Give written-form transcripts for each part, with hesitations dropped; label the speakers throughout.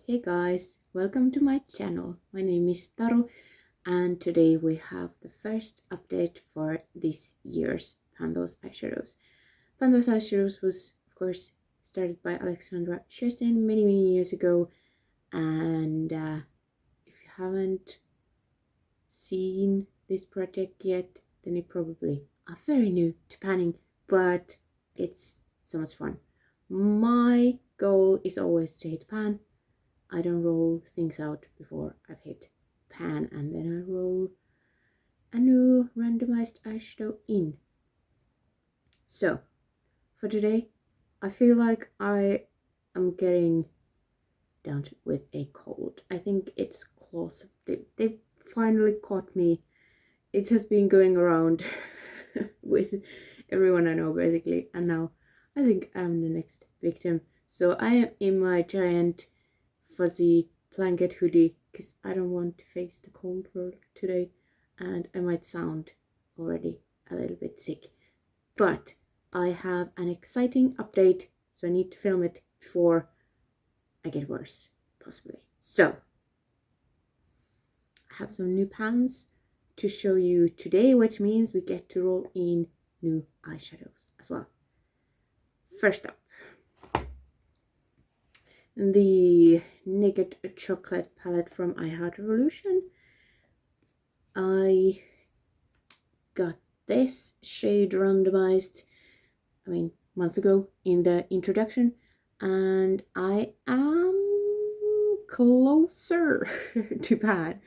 Speaker 1: Hey guys, welcome to my channel. My name is Taru and today we have the first update for this year's Pandos Eyeshadows. Pandos Eyeshadows was of course started by Alexandra Sjösten many years ago, and if you haven't seen this project yet, then you probably are very new to panning, but it's so much fun. My goal is always to hit pan. I don't roll things out before I've hit pan, and then I roll a new randomized eyeshadow in. So for today, I feel like I am getting down with a cold. I think it's close. They finally caught me. It has been going around with everyone I know basically, and now I think I'm the next victim. So I am in my giant fuzzy blanket hoodie because I don't want to face the cold world today, and I might sound already a little bit sick, but I have an exciting update, so I need to film it before I get worse, possibly. So I have some new pans to show you today, which means we get to roll in new eyeshadows as well. First up, the Naked Chocolate palette from Eyeshadows. I got this shade randomized, a month ago in the introduction, and I am closer to pan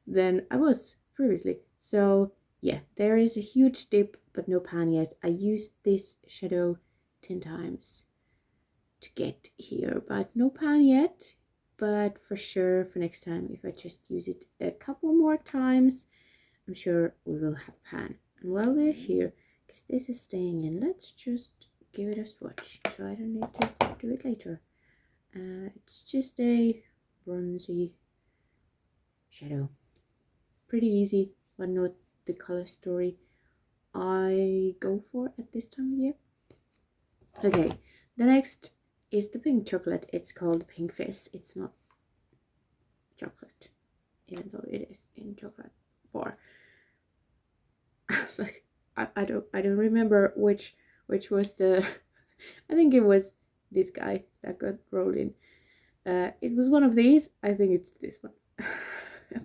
Speaker 1: than I was previously. So yeah, there is a huge dip, but no pan yet. I used this shadow 10 times to get here, but no pan yet. But for sure, for next time, if I just use it a couple more times, I'm sure we will have pan. And while we're here, because this is staying in, let's just give it a swatch so I don't need to do it later. It's just a bronzy shadow. Pretty easy, but not the color story I go for at this time of year. Okay, the next is the pink chocolate. It's called Pink Fizz. It's not chocolate, even though it is in chocolate bar. I was like, I don't remember which was the I think it was this guy that got rolled in. It was one of these. I think it's this one.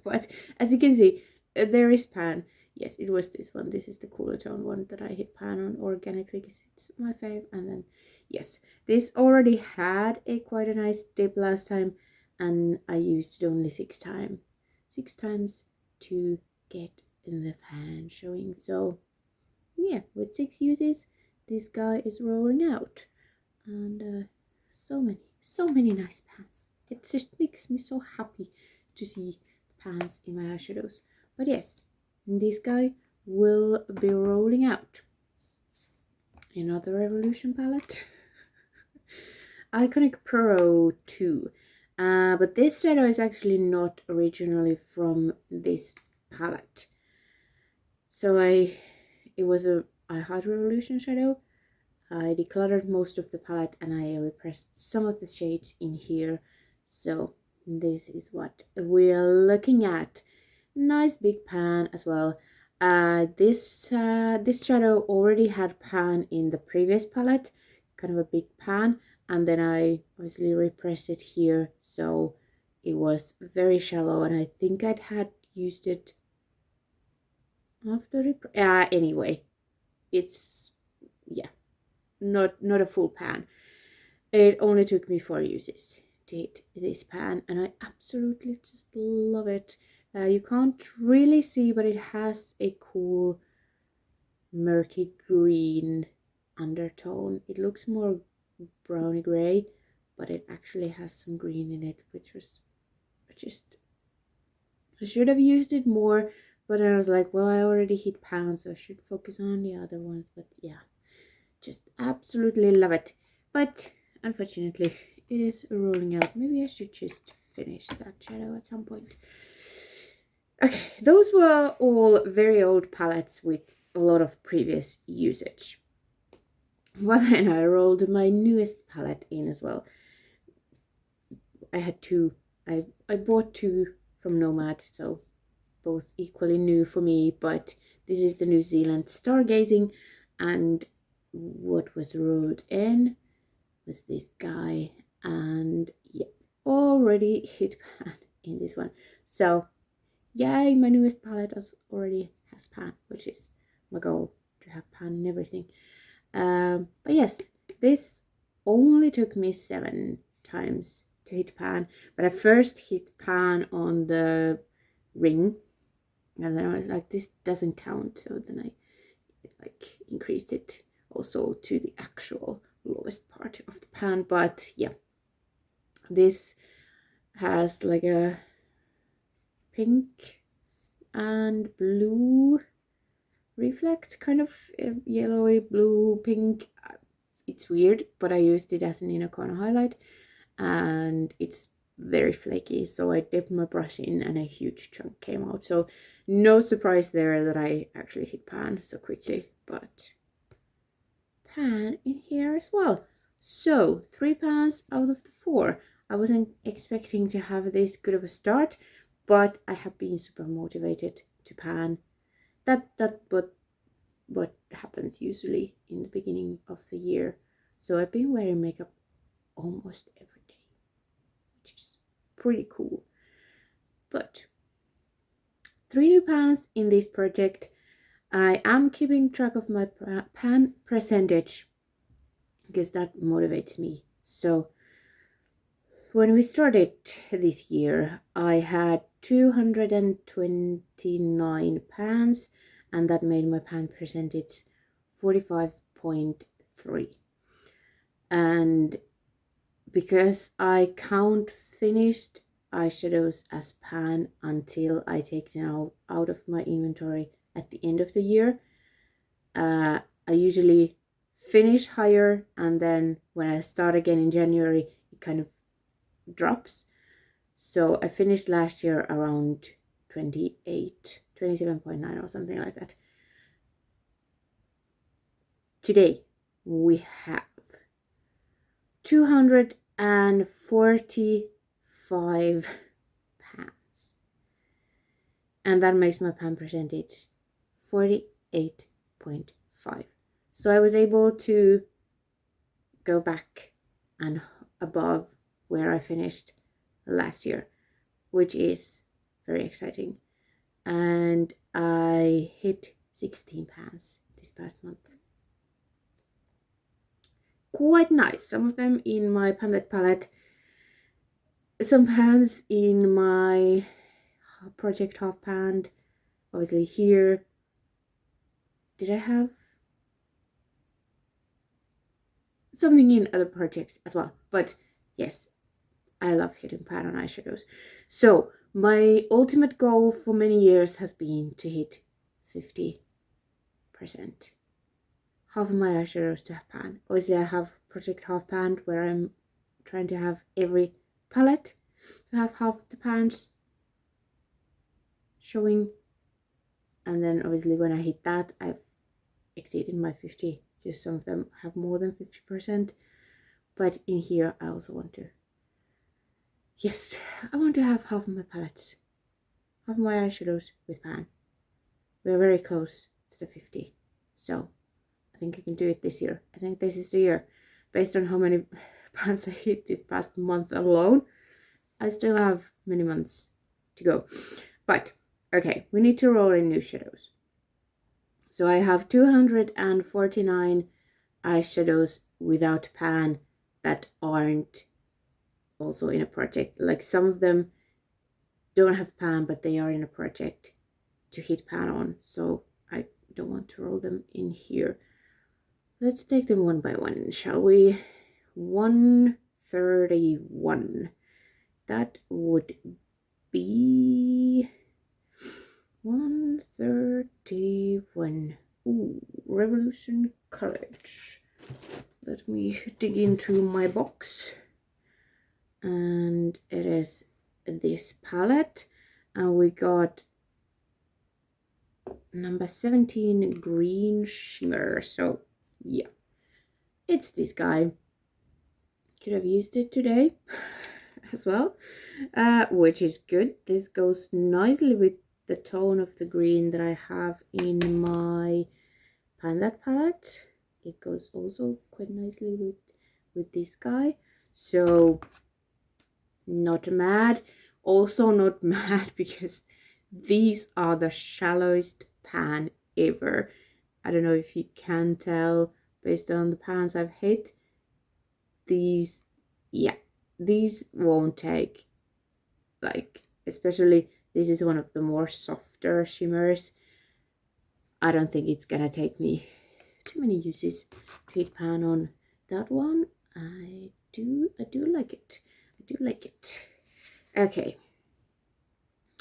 Speaker 1: But as you can see, there is pan. Yes, it was this one. This is the cooler tone one that I hit pan on organically because it's my fave. And then yes, this already had quite a nice dip last time, and I used it only 6 times to get in the pan showing. So yeah, with 6 uses, this guy is rolling out, and so many nice pans. It just makes me so happy to see the pans in my eyeshadows. But yes, this guy will be rolling out. Another Revolution palette. Iconic Pro 2. But this shadow is actually not originally from this palette. So it was a Hard Revolution shadow. I decluttered most of the palette and I repressed some of the shades in here. So this is what we're looking at. Nice big pan as well. This shadow already had pan in the previous palette, kind of a big pan, and then I obviously repressed it here, so it was very shallow, and I think I'd had used it after anyway, it's not a full pan. It only took me 4 uses to hit this pan, and I absolutely just love it. You can't really see, but it has a cool murky green undertone. It looks more browny gray, but it actually has some green in it, which was just, I should have used it more, but I was like, well, I already hit pan, so I should focus on the other ones. But yeah, just absolutely love it. But unfortunately, it is rolling out. Maybe I should just finish that shadow at some point. Okay, those were all very old palettes with a lot of previous usage. Well, then I rolled my newest palette in as well. I had two. I bought two from Nomad, so both equally new for me, but this is the New Zealand Stargazing, and what was rolled in was this guy, and yeah, already hit pan in this one. So yay, my newest palette already has pan, which is my goal, to have pan and everything. But yes, this only took me 7 times to hit pan, but I first hit pan on the ring, and then I was like, this doesn't count, so then I like increased it also to the actual lowest part of the pan. But yeah, this has like a pink and blue reflect, kind of yellowy blue pink. It's weird, but I used it as an inner corner highlight, and it's very flaky, so I dipped my brush in and a huge chunk came out. So no surprise there that I actually hit pan so quickly, but pan in here as well. So 3 pans out of the 4. I wasn't expecting to have this good of a start, but I have been super motivated to pan. That what happens usually in the beginning of the year. So I've been wearing makeup almost every day, which is pretty cool. But 3 new pans in this project. I am keeping track of my pan percentage because that motivates me. So when we started this year, I had 229 pans, and that made my pan percentage 45.3. And because I count finished eyeshadows as pan until I take them out of my inventory at the end of the year, I usually finish higher, and then when I start again in January, it kind of drops. So I finished last year around 27.9 or something like that. Today we have 245 pans, and that makes my pan percentage 48.5. So I was able to go back and above where I finished last year, which is very exciting. And I hit 16 pans this past month. Quite nice. Some of them in my Palette palette, some pans in my project half pan, obviously here. Did I have something in other projects as well? But yes, I love hitting pan on eyeshadows. So my ultimate goal for many years has been to hit 50%. Half of my eyeshadows to have pan. Obviously I have project half pan where I'm trying to have every palette to have half the pans showing, and then obviously when I hit that, I've exceeded my 50, just some of them have more than 50%. But in here I also want to, yes, I want to have half of my palettes, half of my eyeshadows with pan. We're very close to the 50, so I think I can do it this year. I think this is the year. Based on how many pans I hit this past month alone, I still have many months to go. But okay, we need to roll in new shadows. So I have 249 eyeshadows without pan that aren't also in a project. Like some of them don't have pan, but they are in a project to hit pan on. So I don't want to roll them in here. Let's take them one by one, shall we? 131. That would be 131. Ooh, Revolution Courage. Let me dig into my box. And it is this palette. And we got number 17 Green Shimmer. So yeah, it's this guy. Could have used it today. as well, which is good. This goes nicely with the tone of the green that I have in my palette. It goes also quite nicely with this guy, so not mad. Also not mad because these are the shallowest pan ever. I don't know if you can tell based on the pans I've hit. These, yeah, these won't take, like, especially this is one of the more softer shimmers. I don't think it's gonna take me too many uses to hit pan on that one. I do like it. I do like it. Okay,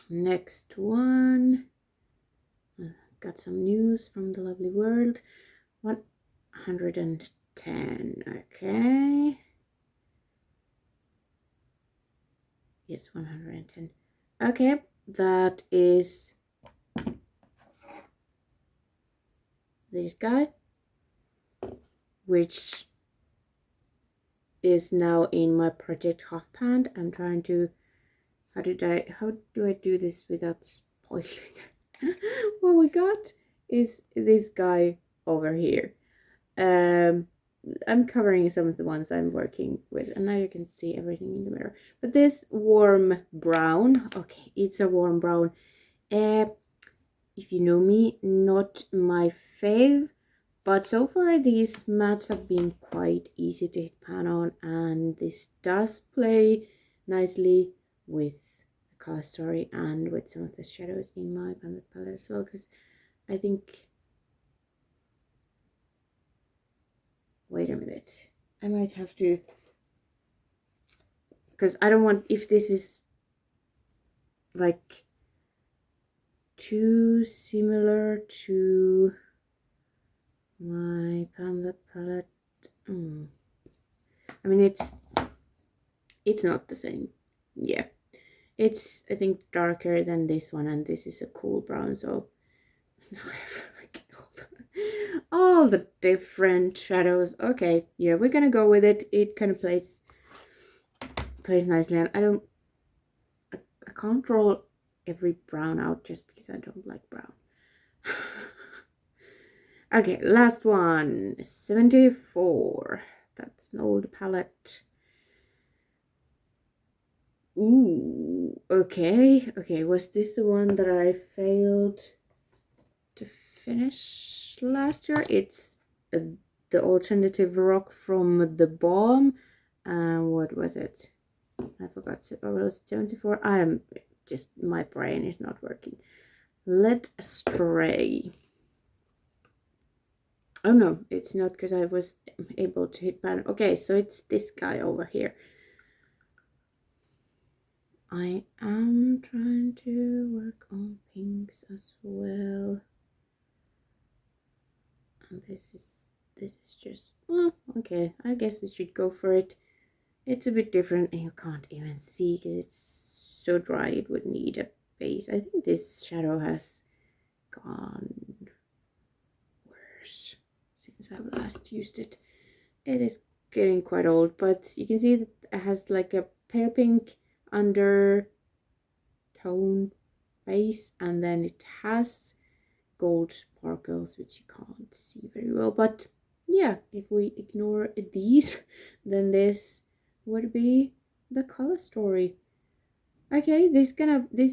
Speaker 1: next one. Got some news from the lovely world. 110. Okay. Yes, 110. Okay, that is this guy, which is now in my project half pan. I'm trying to, how do I do this without spoiling? What we got is this guy over here. I'm covering some of the ones I'm working with, and now you can see everything in the mirror. But this warm brown, okay, it's a warm brown. If you know me, not my fave, but so far these mattes have been quite easy to hit pan on, and this does play nicely with the color story and with some of the shadows in my palette as well, because I think, wait a minute, I might have to, because I don't want, if this is like too similar to my palette. I mean, it's not the same. Yeah, it's, I think, darker than this one, and this is a cool brown, so now I have like all the different shadows. Okay, yeah, we're gonna go with it. It kind of plays nicely, and I can't draw every brown out just because I don't like brown. Okay, last one, 74. That's an old palette. Ooh, okay. Was this the one that I failed to finish last year? It's the alternative rock from the Balm. What was it? I forgot. Oh, it was 74. I am just, my brain is not working. Led Astray. Oh no, it's not, because I was able to hit pan. Okay, so it's this guy over here. I am trying to work on pinks as well. And this is just, well, okay, I guess we should go for it. It's a bit different, and you can't even see because it's so dry. It would need a base. I think this shadow has gone worse since I've last used it. It is getting quite old, but you can see that it has like a pale pink undertone base, and then it has gold sparkles, which you can't see very well. But yeah, if we ignore these, then this would be the color story. Okay, this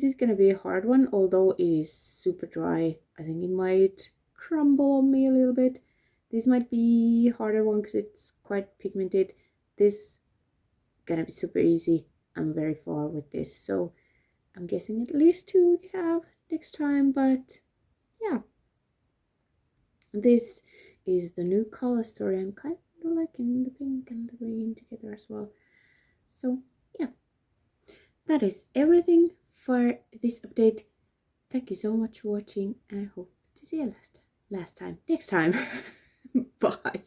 Speaker 1: is gonna be a hard one, although it is super dry. I think it might crumble on me a little bit. This might be a harder one because it's quite pigmented. This gonna be super easy. I'm very far with this, so I'm guessing at least 2 we have next time. But yeah, this is the new color story. I'm kind of liking the pink and the green together as well. So yeah, that is everything for this update. Thank you so much for watching, and I hope to see you next time. Bye.